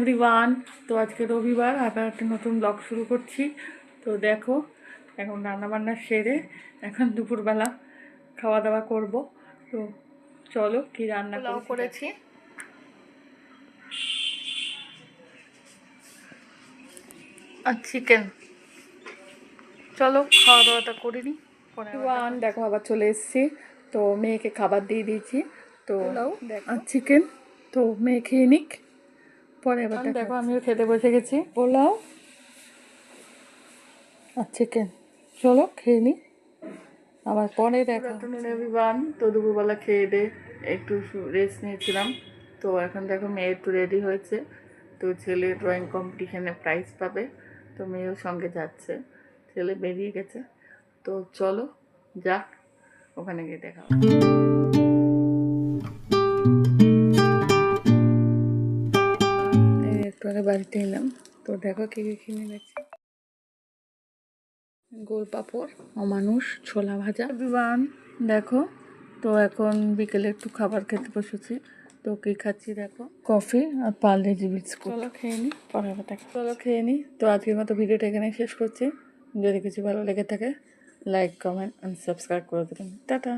Everyone. তো আজকে রবিবার, আবার একটা নতুন ব্লগ শুরু করছি। তো দেখো, এখন রান্নাবান্না সেরে এখন দুপুরবেলা খাওয়া দাওয়া করব। তো চলো কি রান্না করেছি। আর চিকেন। চলো খাওয়া দাওয়াটা করিনি। দেখো আবার চলে এসেছি। তো মেয়েকে খাবার দিয়ে দিয়েছি। তো আর চিকেন তো মেয়ে খেয়ে নিক, পরে আবার দেখো আমিও খেতে বসে গেছি। পোলাও আর চিকেন, চলো খেয়ে নিই, আবার পরে দেখা। এভরিওয়ান, তো দুপুরবেলা খেয়ে দিয়ে একটু রেস্ট নিয়েছিলাম। তো এখন দেখো মেয়ে একটু রেডি হয়েছে। তো ছেলে ড্রয়িং কম্পিটিশানে প্রাইজ পাবে, তো মেয়েও সঙ্গে যাচ্ছে। ছেলে বেরিয়ে গেছে, তো চলো যাক, ওখানে গিয়ে দেখা হবে। একটু আগে বাড়িতে এলাম। তো দেখো কি কি কিনে গেছি। গোল পাঁপড়, অমানুষ, ছোলা ভাজা। এভরিওয়ান দেখো, তো এখন বিকেলে একটু খাবার খেতে বসেছি। তো কী খাচ্ছি দেখো, কফি আর পার্লেজি বিস্কুট। চলো খেয়ে নিই, পরে আবার দেখা। চলো খেয়ে নিই। তো আজকের মতো ভিডিওটা এখানে শেষ করছি। যদি কিছু ভালো লেগে থাকে লাইক, কমেন্ট অ্যান্ড সাবস্ক্রাইব করে দেবেন। টাটা।